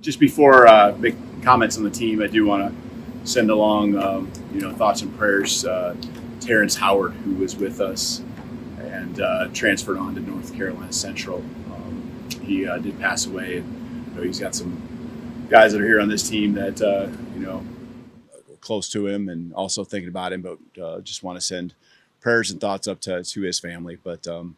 just before big comments on the team, I do want to send along, thoughts and prayers. Terrence Howard, who was with us and transferred on to North Carolina Central, he did pass away. And, he's got some guys that are here on this team that close to him and also thinking about him, but just want to send prayers and thoughts up to his family. But and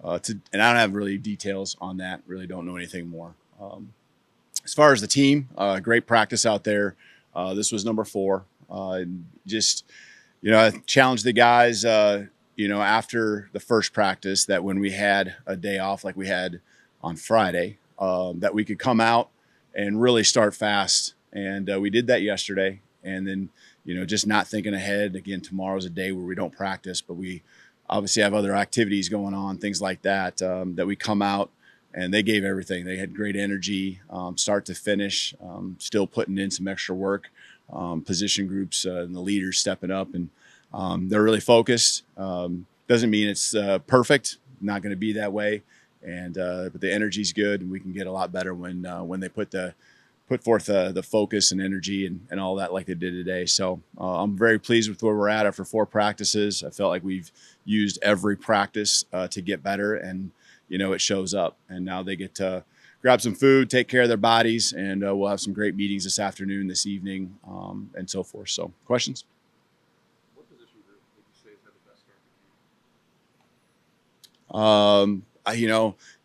I don't have really details on that. Really don't know anything more. As far as the team, great practice out there. This was number 4. Just, I challenged the guys, after the first practice that when we had a day off like we had on Friday, that we could come out and really start fast. And we did that yesterday. And then, just not thinking ahead. Again, tomorrow's a day where we don't practice, but we obviously have other activities going on, things like that, that we come out. And they gave everything. They had great energy, start to finish, still putting in some extra work, position groups and the leaders stepping up. And they're really focused. Doesn't mean it's perfect, not going to be that way. And but the energy's good, and we can get a lot better when they put forth the focus and energy and all that like they did today. So I'm very pleased with where we're at after 4 practices. I felt like we've used every practice to get better, and it shows up. And now they get to grab some food, take care of their bodies, and we'll have some great meetings this afternoon, this evening, and so forth. So, questions? What position group would you say has had the best start to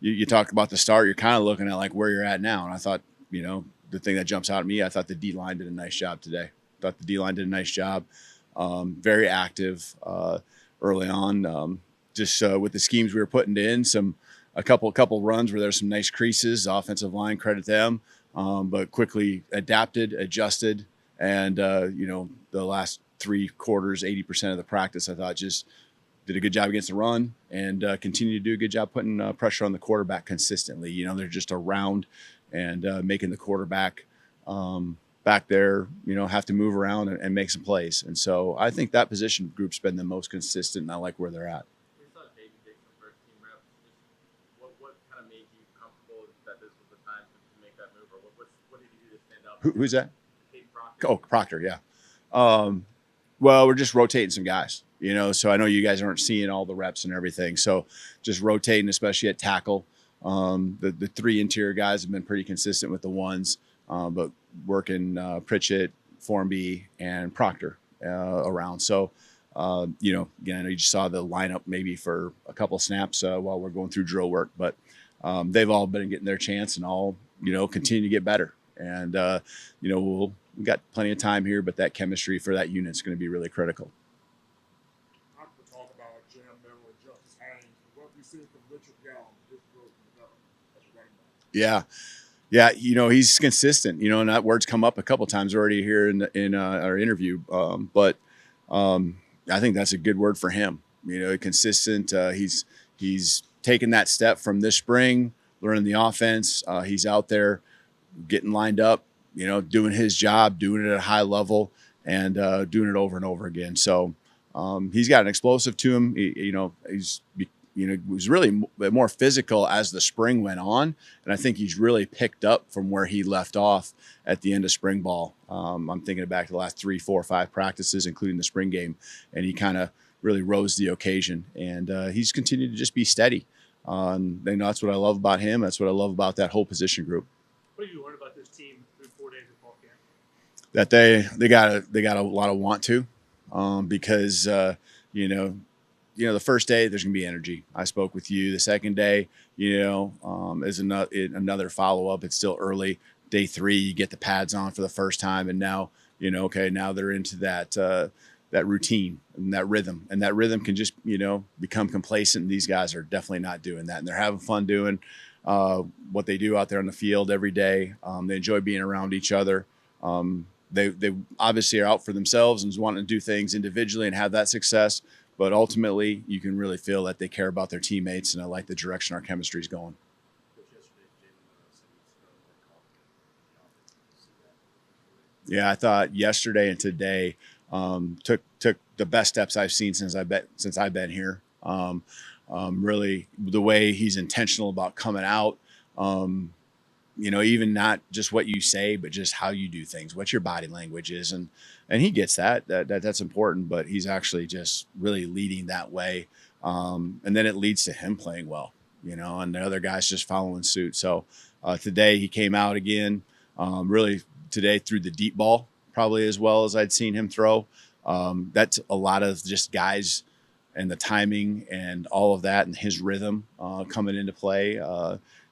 the You talk about the start. You're kind of looking at like where you're at now, and I thought, the thing that jumps out at me, I thought the D-line did a nice job today. Very active early on. Just with the schemes we were putting in, a couple runs where there's some nice creases. The offensive line, credit them, but quickly adapted, adjusted, and the last 3 quarters, 80% of the practice, I thought just did a good job against the run and continue to do a good job putting pressure on the quarterback consistently. They're just around and making the quarterback back there, have to move around and make some plays. And so I think that position group's been the most consistent, and I like where they're at. You saw David take some first team reps. What kind of made you comfortable that this was the time to make that move, or what did you do to stand out? Who's that? Proctor. Oh, Proctor, yeah. Well, we're just rotating some guys, so I know you guys aren't seeing all the reps and everything. So just rotating, especially at tackle. The 3 interior guys have been pretty consistent with the ones, but working Pritchett, Formby, and Proctor around. So, again, I know you just saw the lineup maybe for a couple snaps while we're going through drill work, but they've all been getting their chance and all, continue to get better. And, we've got plenty of time here, but that chemistry for that unit is going to be really critical. Not to talk about Jam Miller and Justice Haynes, what we see from Richard Young, his growth and development as a running back. Yeah, he's consistent. And that word's come up a couple times already here in our interview. But I think that's a good word for him. Consistent. He's taken that step from this spring, learning the offense. He's out there getting lined up, doing his job, doing it at a high level, and doing it over and over again. So he's got an explosive to him. He's was really more physical as the spring went on, and I think he's really picked up from where he left off at the end of spring ball. I'm thinking back to the last 3, 4, 5 practices, including the spring game, and he kind of really rose to the occasion. And he's continued to just be steady. That's what I love about him. That's what I love about that whole position group. What did you learn about this team through 4 days of fall camp? That they got a lot of want to, because the first day there's gonna be energy. I spoke with you. The second day, is another follow up. It's still early. Day 3, you get the pads on for the first time, and now now they're into that routine and that rhythm, and that rhythm can just become complacent. These guys are definitely not doing that, and they're having fun doing what they do out there on the field every day. They enjoy being around each other. They obviously are out for themselves and wanting to do things individually and have that success. But ultimately, you can really feel that they care about their teammates, and I like the direction our chemistry is going. Yeah, I thought yesterday and today took the best steps I've seen since I've been here. Really, the way he's intentional about coming out, even not just what you say, but just how you do things, what your body language is. And he gets that's important, but he's actually just really leading that way. And then it leads to him playing well, and the other guys just following suit. So today he came out again, really today threw the deep ball probably as well as I'd seen him throw. That's a lot of just guys and the timing and all of that and his rhythm coming into play.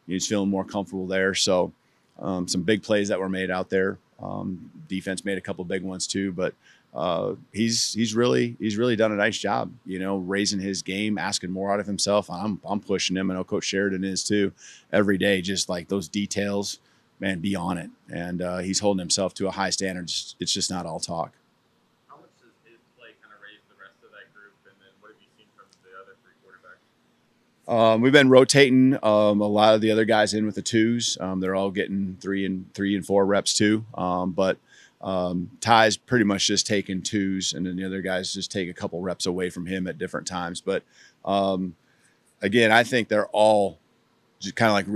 He's feeling more comfortable there. So some big plays that were made out there. Defense made a couple big ones too, but he's really done a nice job, raising his game, asking more out of himself. I'm pushing him. I know Coach Sheridan is too, every day, just like those details, man, be on it. And he's holding himself to a high standard. It's just not all talk. How much does his play kind of raise the rest of that group? And then what have you seen from the other three quarterbacks? We've been rotating a lot of the other guys in with the twos. They're all getting 3 and 4 reps too. But Ty's pretty much just taking twos, and then the other guys just take a couple reps away from him at different times. But again, I think they're all just kind of like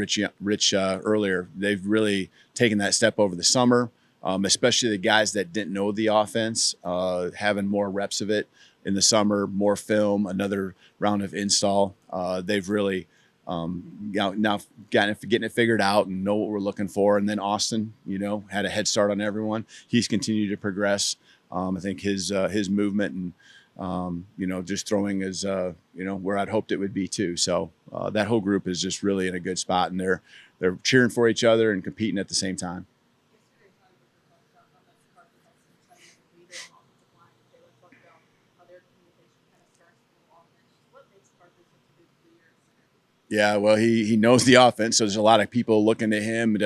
Rich earlier. They've really taken that step over the summer, especially the guys that didn't know the offense, having more reps of it in the summer, more film, another round of install. They've really now getting it figured out and know what we're looking for. And then Austin, had a head start on everyone. He's continued to progress. I think his movement and just throwing is where I'd hoped it would be too. So that whole group is just really in a good spot, and they're cheering for each other and competing at the same time. Yeah, well, he knows the offense, so there's a lot of people looking to him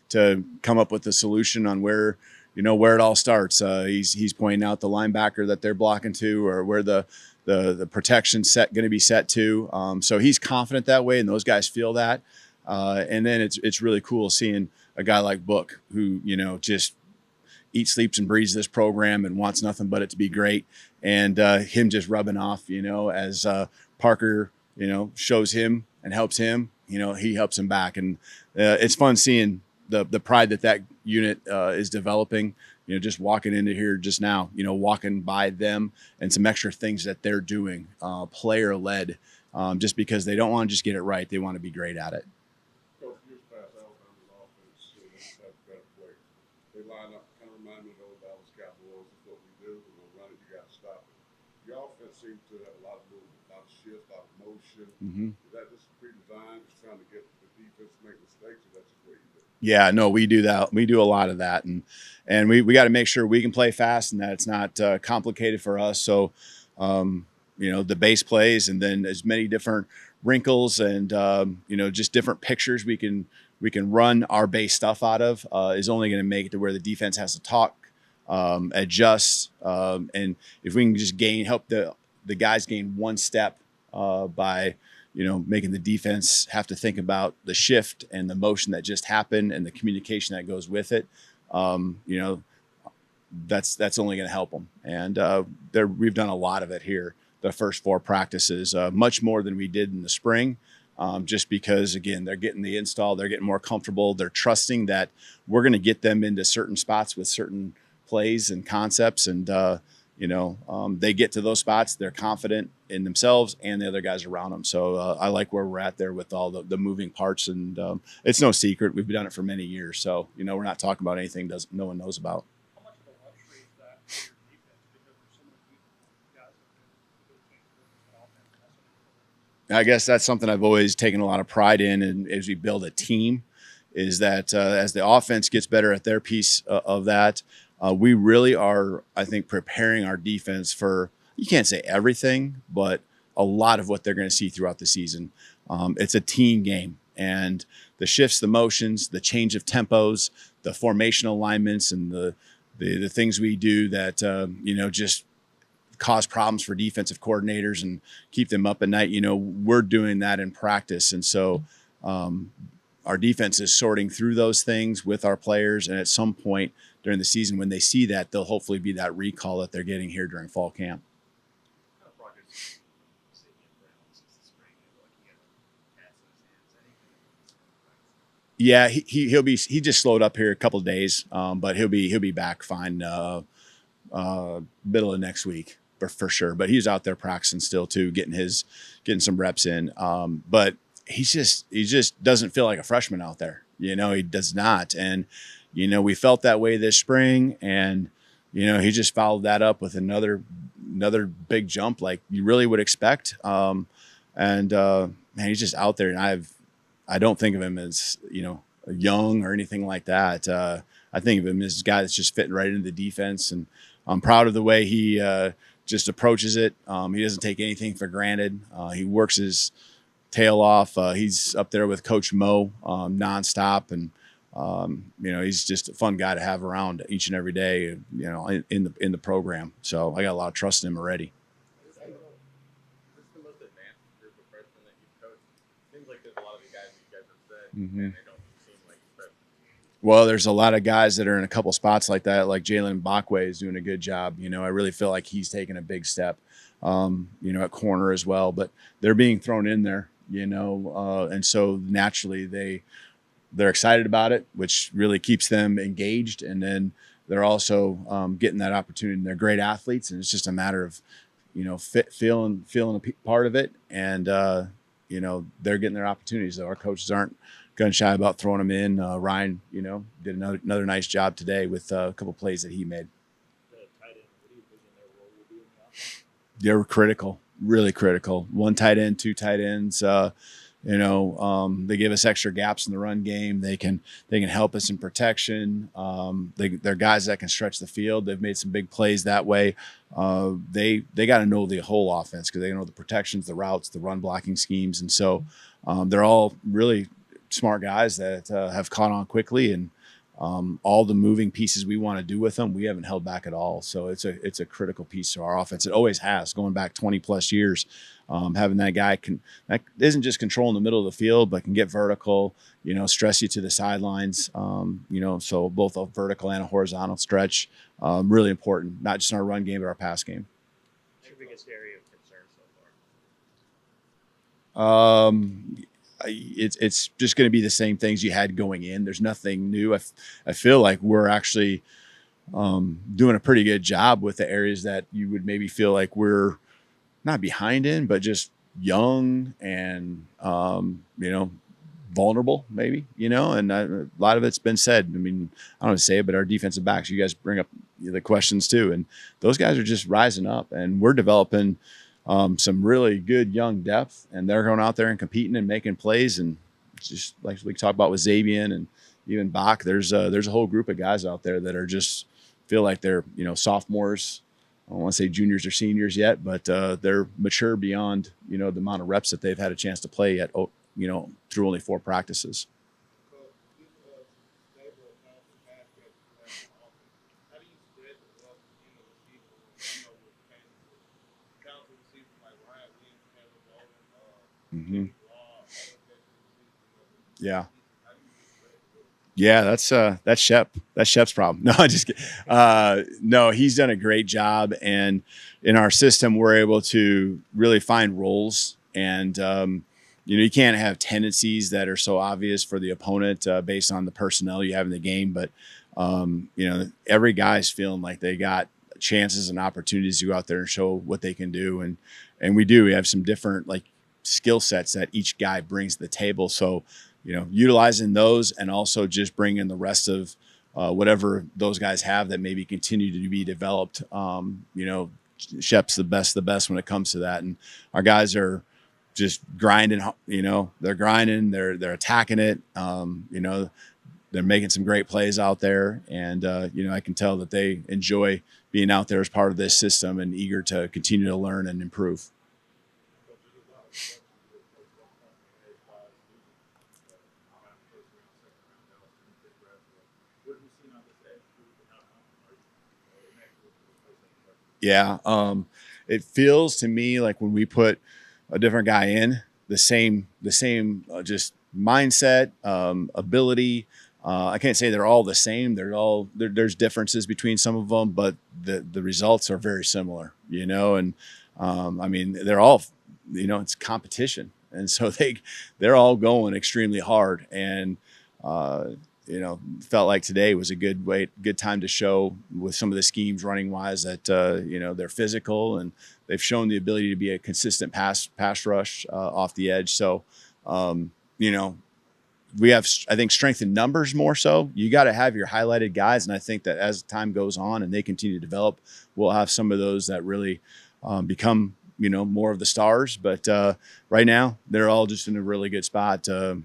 to come up with a solution on where it all starts. He's pointing out the linebacker that they're blocking to, or where the protection set going to be set to. So he's confident that way, and those guys feel that. And then it's really cool seeing a guy like Book, who just eats, sleeps, and breathes this program and wants nothing but it to be great, and him just rubbing off, as Parker, shows him and helps him, he helps him back. And it's fun seeing the pride that unit is developing, just walking into here just now, walking by them and some extra things that they're doing, player led, just because they don't want to just get it right. They want to be great at it. Coach, years past, Alabama's offense have better players. They line up, kind of remind me of the old Dallas Cowboys. It's what we do. We're going to run it. You got to stop it. Your offense seems to have a lot of movement, a lot of shift, a lot of motion. Mm-hmm. Is that just pre-designed, just trying to get the defense to make mistakes, or that's just what you do? Yeah, no, we do that. We do a lot of that, and we got to make sure we can play fast and that it's not complicated for us. So, the base plays, and then as many different wrinkles and just different pictures we can run our base stuff out of is only going to make it to where the defense has to talk, adjust, and if we can just help the guys gain one step by making the defense have to think about the shift and the motion that just happened and the communication that goes with it. That's only going to help them. And we've done a lot of it here, the first 4 practices, much more than we did in the spring, just because, again, they're getting the install, they're getting more comfortable, they're trusting that we're going to get them into certain spots with certain plays and concepts, and they get to those spots, they're confident in themselves and the other guys around them. So I like where we're at there with all the moving parts, and it's no secret. We've done it for many years. So, we're not talking about anything no one knows about. How much of a luxury is that for your defense, because there's so many guys that offense? I guess that's something I've always taken a lot of pride in, and as we build a team, is that as the offense gets better at their piece of that, we really are, I think, preparing our defense for, you can't say everything, but a lot of what they're going to see throughout the season. It's a team game, and the shifts, the motions, the change of tempos, the formation alignments, and the things we do that, just cause problems for defensive coordinators and keep them up at night. We're doing that in practice. And so our defense is sorting through those things with our players. And at some point during the season, when they see that, they'll hopefully be that recall that they're getting here during fall camp. What kind of progress have you seen Zabien Brown since the spring? Like he had a pass in his hands, anything? Yeah, he just slowed up here a couple of days, but he'll be back fine middle of next week for sure. But he's out there practicing still too, getting some reps in. But he just doesn't feel like a freshman out there. He does not. And we felt that way this spring, and he just followed that up with another big jump like you really would expect. And man, he's just out there, and I don't think of him as young or anything like that. I think of him as a guy that's just fitting right into the defense, and I'm proud of the way he just approaches it. He doesn't take anything for granted. He works his tail off. He's up there with Coach Mo nonstop, and he's just a fun guy to have around each and every day. In the program. So I got a lot of trust in him already. What's the most advanced group of freshmen that you've coached? Seems like there's a lot of the guys that you guys have said, Mm-hmm. and they don't seem like freshmen. Well, there's a lot of guys that are in a couple spots like that, like Jaylen Mbakwe is doing a good job. I really feel like he's taking a big step, at corner as well. But they're being thrown in there, and so naturally they're excited about it, which really keeps them engaged. And then they're also getting that opportunity. And they're great athletes, and it's just a matter of feeling a part of it, and they're getting their opportunities. Though our coaches aren't gun shy about throwing them in. Ryan, did another nice job today with a couple plays that he made. The tight end, what do you envision their role will be in the offense? They were critical, really critical. One tight end, two tight ends. They give us extra gaps in the run game. They can help us in protection. They're guys that can stretch the field. They've made some big plays that way. They got to know the whole offense because they know the protections, the routes, the run blocking schemes, and so they're all really smart guys that have caught on quickly, and all the moving pieces we want to do with them, we haven't held back at all. So it's a critical piece to our offense. It always has, going back 20 plus years. Having that guy that isn't just controlling the middle of the field, but can get vertical, stress you to the sidelines. So both a vertical and a horizontal stretch, really important, not just in our run game, but our pass game. What's your biggest area of concern so far? It's just going to be the same things you had going in. There's nothing new. I feel like we're actually doing a pretty good job with the areas that you would maybe feel like we're not behind in, but just young and vulnerable maybe, and a lot of it's been said. I mean, I don't want to say it, but our defensive backs, you guys bring up the questions too, and those guys are just rising up, and we're developing some really good young depth, and they're going out there and competing and making plays. And just like we talked about with Zabien and even Bach, there's a whole group of guys out there that are just feel like they're sophomores. I don't want to say juniors or seniors yet, but they're mature beyond the amount of reps that they've had a chance to play at through only 4 practices. Mm-hmm. Yeah, that's Shep. That's Shep's problem. No, I'm just kidding. No, he's done a great job, and in our system, we're able to really find roles, and you can't have tendencies that are so obvious for the opponent based on the personnel you have in the game. But every guy's feeling like they got chances and opportunities to go out there and show what they can do, and we do. We have some different skill sets that each guy brings to the table. So, utilizing those, and also just bringing the rest of whatever those guys have that maybe continue to be developed. Shep's the best when it comes to that. And our guys are just grinding, they're grinding, they're attacking it. They're making some great plays out there. And, I can tell that they enjoy being out there as part of this system and eager to continue to learn and improve. Yeah. It feels to me like when we put a different guy in, the same just mindset, ability. I can't say they're all the same. There's differences between some of them, but the results are very similar, and they're all, it's competition. And so they're all going extremely hard. And felt like today was a good time to show with some of the schemes running wise that, they're physical and they've shown the ability to be a consistent pass rush off the edge. So, we have, I think, strength in numbers more so. You got to have your highlighted guys. And I think that as time goes on and they continue to develop, we'll have some of those that really become, more of the stars. But right now, they're all just in a really good spot to,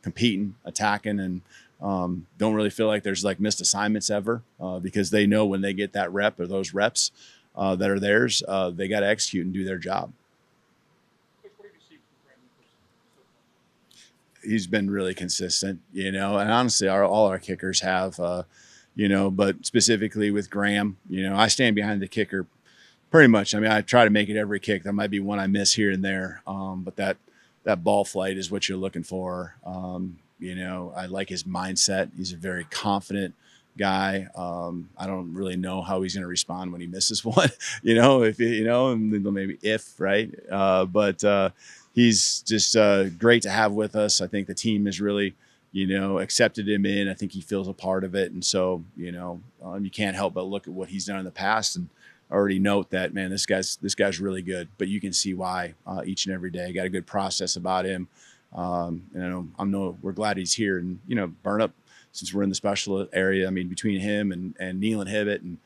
competing, attacking, and don't really feel like there's like missed assignments ever because they know when they get that rep or those reps that are theirs, they got to execute and do their job. Coach, what have you seen from Brandon so far? He's been really consistent, and honestly, all our kickers have, but specifically with Graham, I stand behind the kicker pretty much. I mean, I try to make it every kick. There might be one I miss here and there, but that ball flight is what you're looking for. I like his mindset. He's a very confident guy. I don't really know how he's going to respond when he misses one, and maybe right. But he's just great to have with us. I think the team has really, accepted him in. I think he feels a part of it. And so, you can't help but look at what he's done in the past and already note that, man, this guy's really good, but you can see why each and every day. Got a good process about him. We're glad he's here, and, burn up since we're in the special area. I mean, between him and Neil and Hibbett and,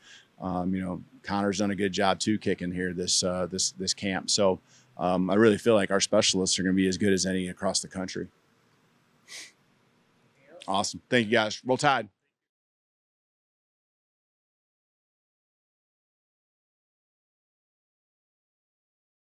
Connor's done a good job too, kicking here this camp. So I really feel like our specialists are going to be as good as any across the country. Awesome. Thank you guys. Roll Tide.